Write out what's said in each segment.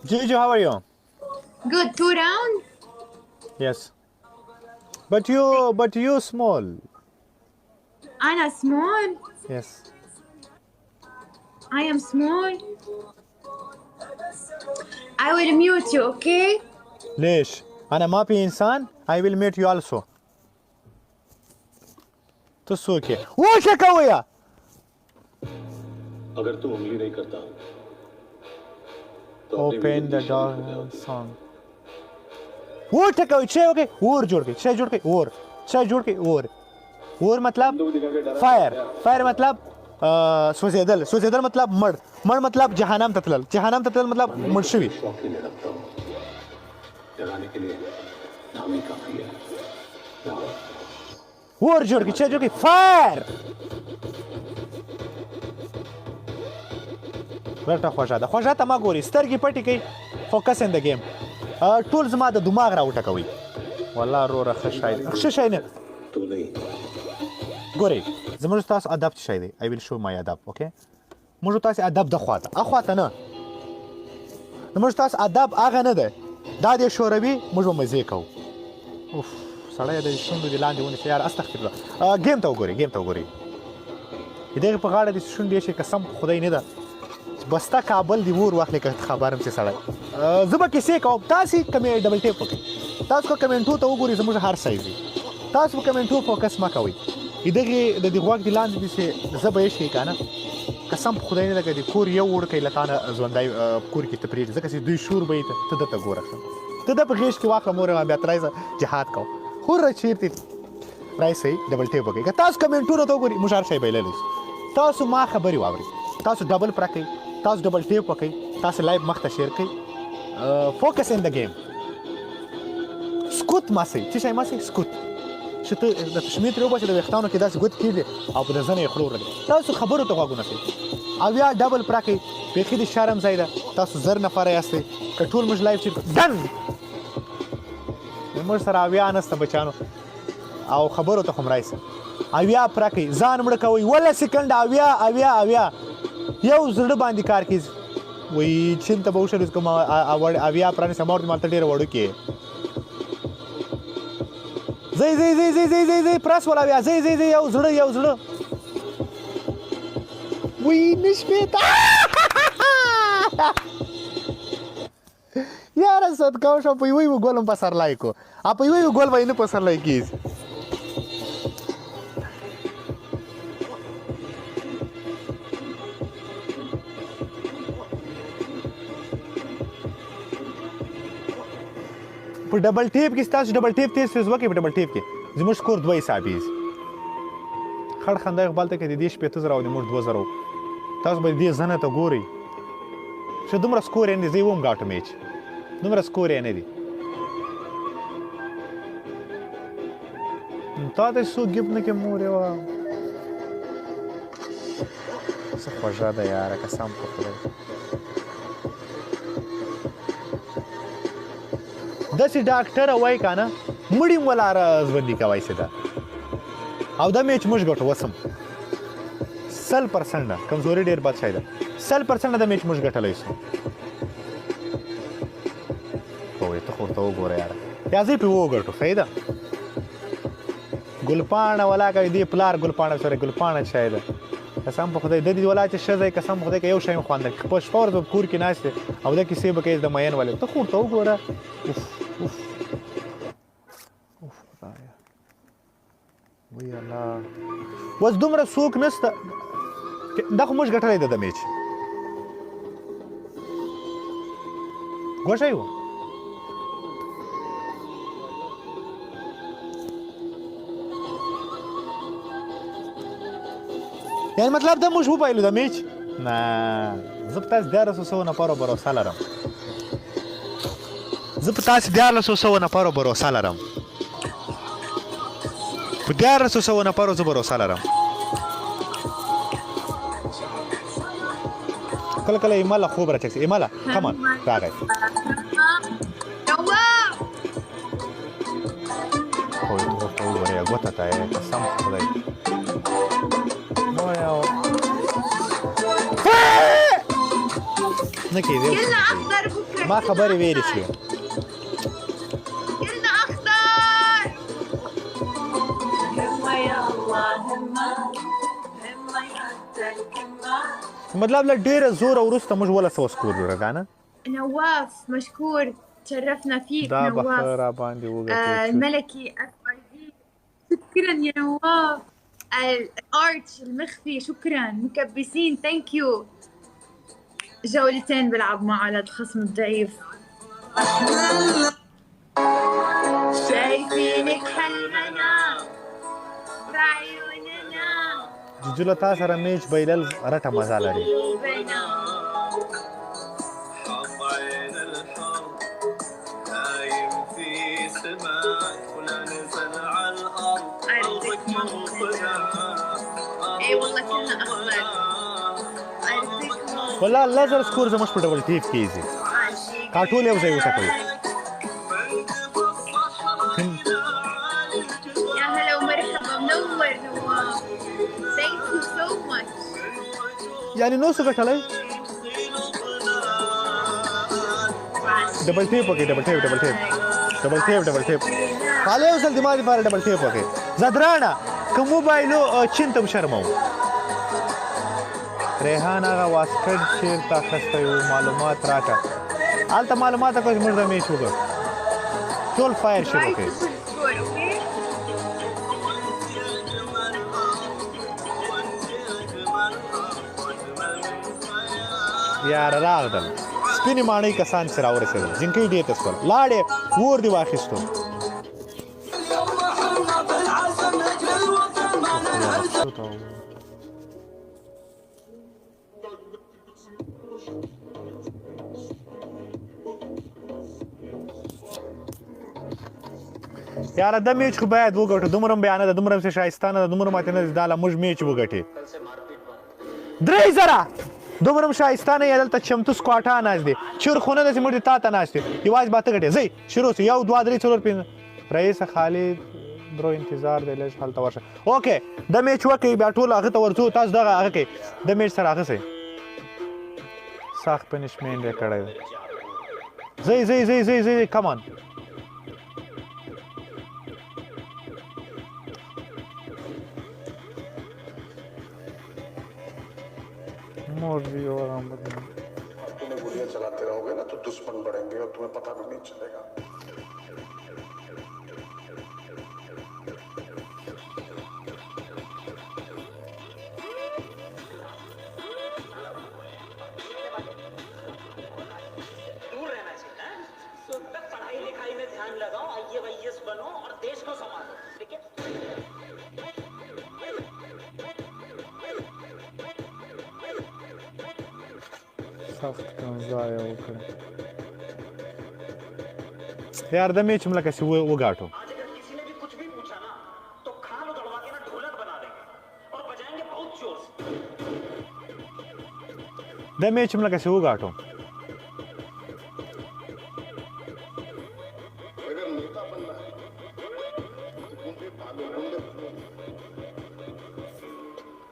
Juju, how are you? Good. 2 round? Yes. But you small. Anna small. Yes. I am small. I will mute you, okay? ليش؟ أنا ما في إنسان. I will meet you also. تسوكي. وش كويا؟ अगर तू उंगली नहीं करता तो Open the door song. वो ठका छे ओके और जोड़ के छे जोड़ के और छे जोड़ के और मतलब फायर मतलब सोजेदल मतलब मड़ मतलब जहानाम ततलल मतलब मुर्शवी शौक के लिए रखता हूँ जगाने के लिए नाम ही काफी है और जोड़ के छे जोड़ के फायर ورته خوښه ته ما ګوري سترګې پټې کوي فوکس ان د گیم ټول زما د دماغ راوټه کوي والله وروره ښه شی نه तू नहीं ګورئ زموږ تاسو ادب څه شی دی آی ویل شو مای ادب اوکې موږ تاسو ادب د خواته نه موږ تاسو ادب هغه نه دی دا د شوروي موږ مزه کوو اوف سړی د شونډو د لاندې ونیسه یار استغفر الله گیم ته وګورئ دغه په غاړه د شونډې شي قسم خدای نه ده بستا کابل دی ور واخلې که خبرم چې سړی زه به کیسې کوم تاسې کمې ډبل ټیپ وکړئ تاسو که کمنټو ته وګورئ زموږ هر سایز دی تاسو په کمنټو فوکس مه کوئ دغې د دې غوږ د لاندې داسې زه به یې شي که نه قسم په خدای نه لکه د کور یو وړکی له تا نه ژوندی کور کې ته پرېږدي ځکه چې دوی شور به یې ته دته ګوره ته د په غېږ کې واخله مور بیا ته رایزه جهاد کوو خوره چېرتې رایسئ ډبل ټیپ وکړئ که تاسو کمنټونو ته وګورئ موږ هر شی بایللی تاسو ما خبرې واورئ تاسو ډبل پره کوئ تاسو ډبل ټیپ وکړئ تاسو لایو مخ ته شیر کړئ فوکس ان د گیم سکوت مه سئ څه شی مه سئ سکوت چې ته د تشمیر ترې وباسې د ویښتانو کې داسې ګوت کېږدې او په د زنه یې خوله ورغلې تاسو خبرو ته غوږ ونیسئ او یا ډبل پره کوئ بیخي د شرم ځای ده تاسو زر نفره یاستئ که ټول موږ لایو چیر ډن موږ سره اویا نسته بچانو او خبرو ته خو م رایسه اویا پره کوئ ځان مړه کوئ 18 سکنډ اویا یو زړه باندې کار کیږي وای چین ته به وشل کوم اویا پرانې سمور مالته ډېر وړو کې زی پرس ولا بیا زی یو زړه وای نشپېتا یاره صدقه وشم په یوه ګولم پسرلی کو په یوه ګول به یې نه پسرلی کیږي په ډبل ټیپ کې ستاسو ډبل ټیپ تیز وکړئ په ډبل ټیپ کې زموږ سکور 2 حسابیږي خړ خندا غبالته کې د دې 80,000 او د موږ 2,000 تاسو به دې زنه ته ګورئ چې دومره سکور یې نه دی زه هم ګاټو میچ دومره سکور یې نه دی تا ته څوک ګیف نه کې مورې وه څه خوږه ده یاره قسم په خدای داسې ډاکټره وایي که نه مړي م ولاره ژوندي کوی سي ده او دا میچ موږ ګټو وسم 100% کمزوري ډېر بد شی ده 100% دا میچ موږ ګټلی سو وایي ته خو ورته وګوره یاره یا زه یې پرې وګټو صحیح ده ګلپاڼه ولا کوي دې پلار ګلپاڼه سره ګلپاڼه شی ده قسم په خدای د دې ولا چې ښځه یې قسم په خدای که یو شی م خواندل په شپه ورځ په کور کې ناست دی او دا کیسې به کوي د مین ولې ته خو ورته وګوره اوف خدایه وای الله اوس دومره څوک نسته دا خو موږ ګټلی ده د میچ ګوښی و یعنی مطلب دا موږ وبایلو د میچ نه زه په تاسې 1400 نفرو بروسه لرم زه په تاسې 1400 نفرو بروسه لرم په 1400 نفرو زه بروسه لرم کله ایماله خوب راچکسي ایماله کمان راغی خو ته ورته وګورې ګوته ته یې قسم خدای نه کېدی يلا اخضر بكره ما خبرې ویلې شوې قلنا اخضر. مطلب له ډېره زوره وروسته موږ 1200 سکور جوړه کنه نواف مشكور تشرفنا فيك دا به ښه نواف. راباندې وګټې الملكي اكبر دي. شكرا يا نواف. الارتش المخفي شكرا. مكبسين ثانك يو. جولتين بلعب معه على الخصم الضعيف. شايفينك حلمنا بعيوننا جوجو له تا سره میچ بایلل رټه مزه لري بنا. أرضك موطنا. اي والله كلنا اخضر. أرضك موطنا. والله لزر سکور زموږ په ډبل ټیپ کېږي کا ټول یو ځای وټکوي يا هلا ومرحبا منور نواف. Thank you so much. یعنی نو څه ګټلی ډبل ټیپ وکړي ډبل ټیپ ډبل ټیپ ډبل ټیپ ډبل ټیپ خالی یو ځل دماغ لپاره ډبل ټیپ وکړي زدرانه که موبایلو چین ته شرمو ریحان هغه واسکټ چېرته اخیستی و معلومات راکړه هلته معلومات راکړه چې موږ د میچ وکړو ټول فایر شروع Right کړي to the score, okay? یاره راغلل سپینې ماڼۍ کسان چې راورسېدل جنکۍ ډېر ته شول لاړې اور دې واخیستو یاره دا میچ خو باید وګټو دومره هم بیانه ده دومره هم ښایسته نه ده دومره ماته نه دا له موږ میچ وګټې 3000 دومره هم ښایسته نه یې دلته چمتو سکواټان ناست دي چور خو نه ده چې موږ دې تا ته ناست یو یوازې به ته ګټې ځئ شروع سو 1 2 3 4 5 رئیس خالد درو انتظار دی لږ هلته ورشه اوکې دا میچ وکړئ بیا ټول هغه ته ورځو تاسو دغه هغه کوئ د میچ سره هغه سئ سخت پنشمنټ یې کړی دی ځئ ځئ ځئ ځئ ځئ کمان तुम्हें गोलियां चलाते रहोगे ना तो दुश्मन बढ़ेंगे और तुम्हें पता भी नहीं चलेगा दूर रहना चाहिए तो पढ़ाई लिखाई में ध्यान लगाओ IAS बनो और देश को संभालो ठीक है سخت کنځای وکړه یار د میچ هم لکه چې وګاټو आज अगर किसी ने भी कुछ भी पूछा ना तो खाल उड़वा के ना ढोलक बना देंगे और बजाएंगे बहुत जोर से د میچ هم لکه چې وګاټو अगर नेता बनना है तो गुंडे भागो गुंडे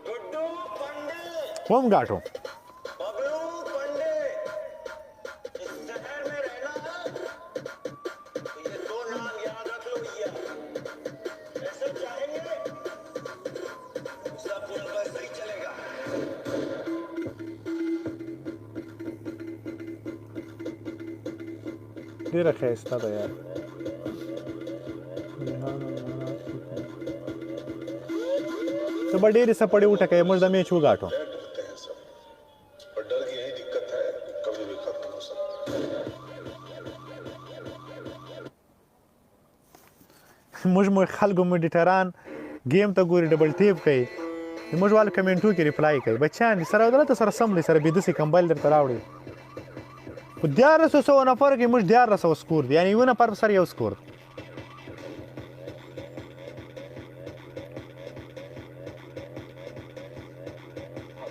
गुड्डू पंडे هم ګاټو बबलू पंडे इस शहर में रहना है तो ये दो नाम याद रख लो भैया ऐसे चाहेंगे सब पूरा सही चलेगा ډېره ښایسته ده یار ته به ډېرې سپړې وټکوې موږ د میچ وګاټو डरते हैं सब और डर की यही दिक्कत है कभी भी खत्म हो सकता है موږ خلکو موډیټران گیم ته ګوري ډبل ټیپ کوي موږ والو کمنټو کې ریپلای کوي بچیان دي سره ودرته سره سم دي سره بيدسي کمبایل درته راوړي په 1100 نفر کې موږ 1100 سکور دي یعنی یو نفر سره یو سکور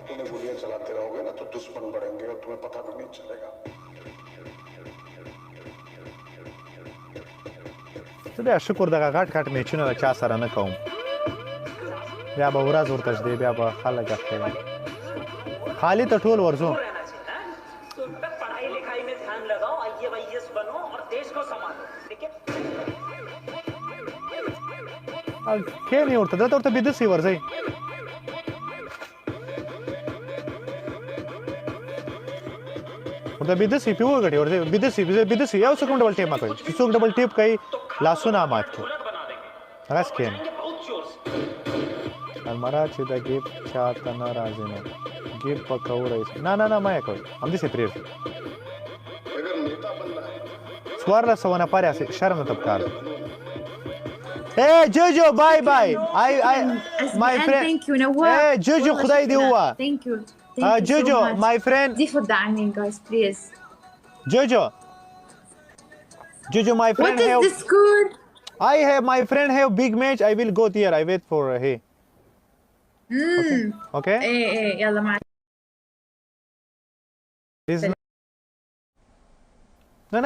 तुम्हें गोलियां चलाते रहोगे ना तो दुश्मन बढ़ेंगे और तुम्हें पता भी नहीं चलेगा زه بیا شکر دغه غټ غټ میچونه د چا سره نه کوم بیا به ورځ ورته شدې بیا به خلک اخلي خالي ته ټول ورځو रहना चाहिए तो पढ़ाई पढ़ाई लिखाई में ध्यान लगाओ, IAS बनो और देश को संभालो, ठीक है? के नाही उरतं तर तर बिदस वर जाई उरतं बिदस पिऊ गटी वर बिदस याव सुकम डबल टेप माकोय सुक डबल टेप काही लासून आमात के ढोलक बना देंगे, रस के बजाएंगे बहुत जोर से। मला चिदा गिप चातना राजने गिप पकाऊ रईस ना माया कोय आमदी सेपरेट अगर नेता बनना है स्वरला सवना पारे असे शर्म तबकार ए जोजो बाय बाय आई my friend thank you نواف ए जोजो खुदाई दे हुआ thank you जोजो my friend دي فض عني guys please जोजो my what friend is have the score my friend have big match I will go there I wait for he okay ايه يلا معك This- no